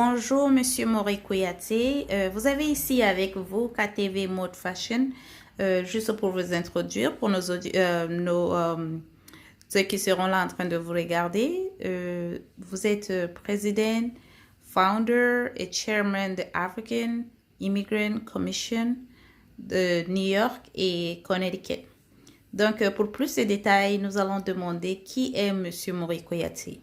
Bonjour, Monsieur Mori Kouyaté. Vous avez ici avec vous KTV Mode Fashion. Juste pour vous introduire, pour ceux qui seront là en train de vous regarder. Vous êtes président, founder et chairman de African Immigrant Commission de New York et Connecticut. Donc, pour plus de détails, nous allons demander qui est Monsieur Mori Kouyaté.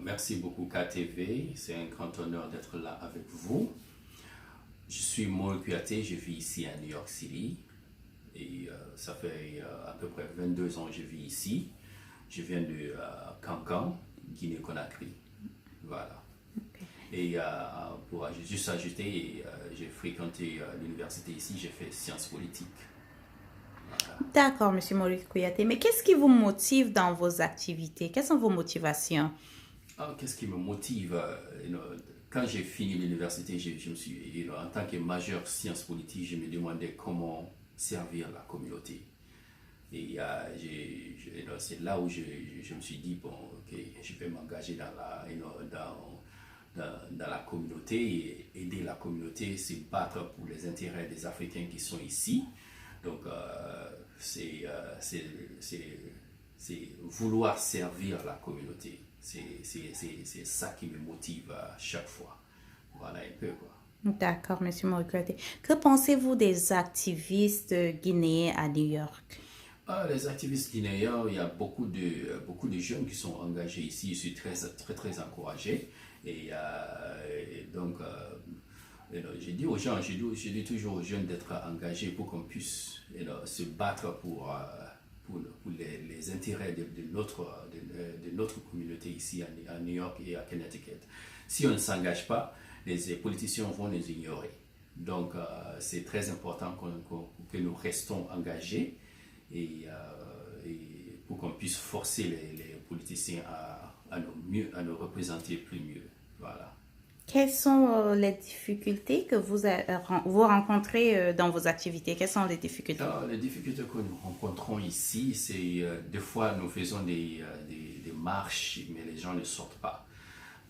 Merci beaucoup KTV, c'est un grand honneur d'être là avec vous. Je suis Mori Kouyaté, je vis ici à New York City et ça fait à peu près 22 ans que je vis ici. Je viens de Kankan, Guinée-Conakry. Voilà. Et pour juste ajouter, j'ai fréquenté l'université ici, j'ai fait sciences politiques. D'accord, Monsieur Mori Kouyaté. Mais qu'est-ce qui vous motive dans vos activités? Quelles sont vos motivations? Qu'est-ce qui me motive? Quand j'ai fini l'université, je me suis, en tant que majeur sciences politiques, je me demandais comment servir la communauté. Et c'est là où je me suis dit, bon, ok, je vais m'engager dans la communauté et aider la communauté, se battre pour les intérêts des Africains qui sont ici. Donc, c'est vouloir servir la communauté. C'est ça qui me motive à chaque fois. Voilà un peu quoi. D'accord, Monsieur Mori Kouyaté. Que pensez-vous des activistes guinéens à New York? Les activistes guinéens, il y a beaucoup de jeunes qui sont engagés ici. Je suis très encouragé. Et donc, je dis aux gens, je dis toujours aux jeunes d'être engagés pour qu'on puisse se battre pour les intérêts de notre communauté ici à New York et à Connecticut. Si on ne s'engage pas, les politiciens vont nous ignorer. Donc, c'est très important que nous restons engagés et pour qu'on puisse forcer les politiciens à nous représenter plus mieux. Voilà. Quelles sont les difficultés que vous rencontrez dans vos activités? Quelles sont les difficultés? Les difficultés que nous rencontrons ici, c'est des fois nous faisons des marches, mais les gens ne sortent pas.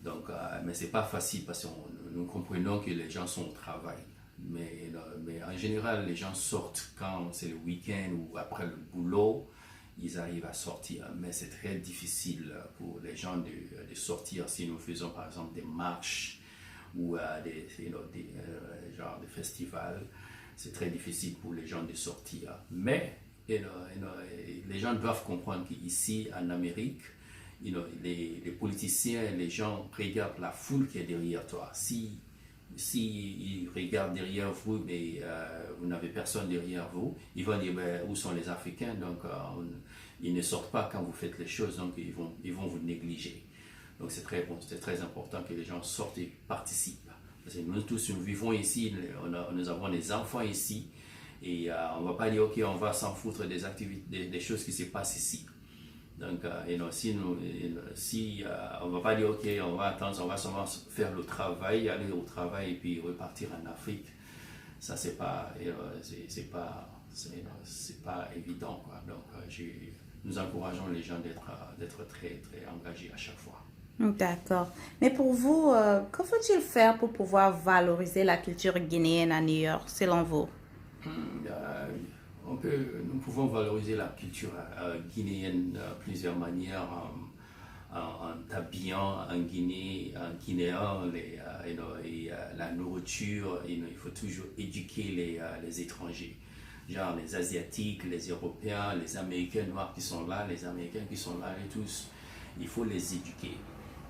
Donc, mais c'est pas facile parce que nous comprenons que les gens sont au travail. Mais en général, les gens sortent quand c'est le week-end ou après le boulot, ils arrivent à sortir. Mais c'est très difficile pour les gens de sortir si nous faisons par exemple des marches ou genre de festivals. C'est très difficile pour les gens de sortir. Mais les gens doivent comprendre qu'ici en Amérique, les politiciens, les gens regardent la foule qui est derrière toi. Si ils regardent derrière vous, mais vous n'avez personne derrière vous, ils vont dire où sont les Africains, donc ils ne sortent pas quand vous faites les choses, donc ils vont vous négliger. Donc c'est très important que les gens sortent et participent. Parce que nous tous, nous vivons ici, nous avons des enfants ici, et on ne va pas dire ok, on va s'en foutre des activités, des choses qui se passent ici. Donc, on ne va pas dire ok, on va attendre, on va seulement faire le travail, aller au travail et puis repartir en Afrique. Ça, c'est pas évident, quoi. Donc, nous encourageons les gens d'être très engagés à chaque fois. D'accord. Mais pour vous, que faut-il faire pour pouvoir valoriser la culture guinéenne à New York, selon vous? Nous pouvons valoriser la culture guinéenne de plusieurs manières en t'habillant en guinéen, la nourriture. Il faut toujours éduquer les étrangers, genre les Asiatiques, les Européens, les Américains noirs qui sont là, les Américains qui sont là et tous. Il faut les éduquer.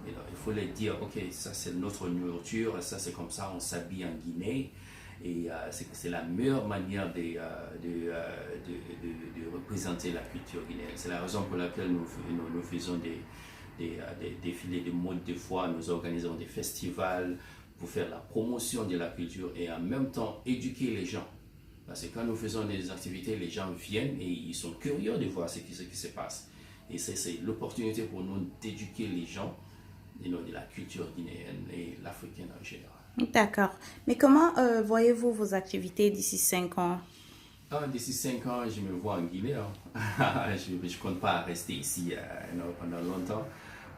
Il faut leur dire, ok, ça c'est notre nourriture, ça c'est comme ça, on s'habille en Guinée. Et c'est la meilleure manière de représenter la culture guinéenne. C'est la raison pour laquelle nous faisons des défilés de mode de foi, nous organisons des festivals pour faire la promotion de la culture et en même temps éduquer les gens. Parce que quand nous faisons des activités, les gens viennent et ils sont curieux de voir ce qui se passe. Et c'est l'opportunité pour nous d'éduquer les gens de la culture guinéenne et l'africaine en général. D'accord. Mais comment voyez-vous vos activités d'ici 5 ans? D'ici 5 ans, je me vois en Guinée. Je ne compte pas rester ici pendant longtemps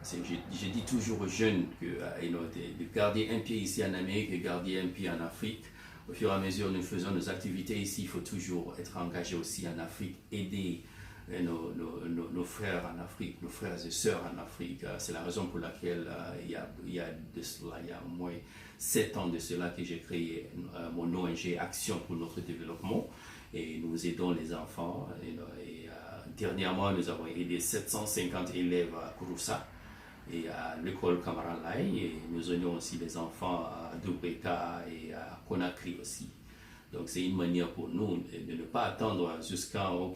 Je dis toujours aux jeunes que de garder un pied ici en Amérique et garder un pied en Afrique. Au fur et à mesure que nous faisons nos activités ici, il faut toujours être engagé aussi en Afrique, aider nos frères en Afrique, nos frères et sœurs en Afrique. C'est la raison pour laquelle il y a au moins 7 ans de cela que j'ai créé mon ONG Action pour notre développement. Et nous aidons les enfants. Dernièrement, nous avons aidé 750 élèves à Kouroussa et à l'école Kamaralai. Et nous aidons aussi les enfants à Doubreka et à Conakry aussi. Donc c'est une manière pour nous de ne pas attendre jusqu'à on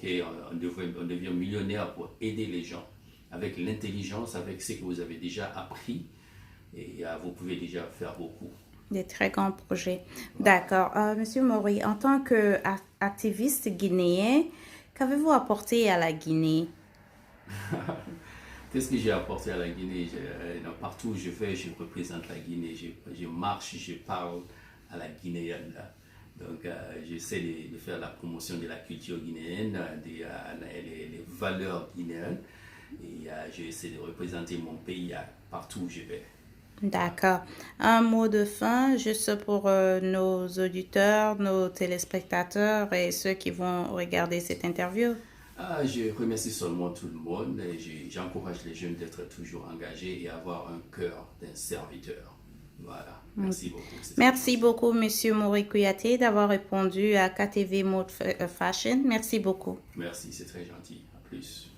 devient millionnaire pour aider les gens. Avec l'intelligence, avec ce que vous avez déjà appris, et vous pouvez déjà faire beaucoup. Des très grands projets. D'accord. Monsieur Maury, en tant qu'activiste guinéen, qu'avez-vous apporté à la Guinée? Qu'est-ce que j'ai apporté à la Guinée? Partout où je vais, je représente la Guinée. Je marche, je parle à la guinéenne. Donc, j'essaie de faire la promotion de la culture guinéenne, les valeurs guinéennes. Et j'essaie de représenter mon pays partout où je vais. D'accord. Un mot de fin, juste pour nos auditeurs, nos téléspectateurs et ceux qui vont regarder cette interview. Je remercie seulement tout le monde et j'encourage les jeunes d'être toujours engagés et avoir un cœur d'un serviteur. Voilà. Merci beaucoup. Merci beaucoup, Monsieur Maury Kouyaté, d'avoir répondu à KTV Mode Fashion. Merci beaucoup. Merci, c'est très gentil. À plus.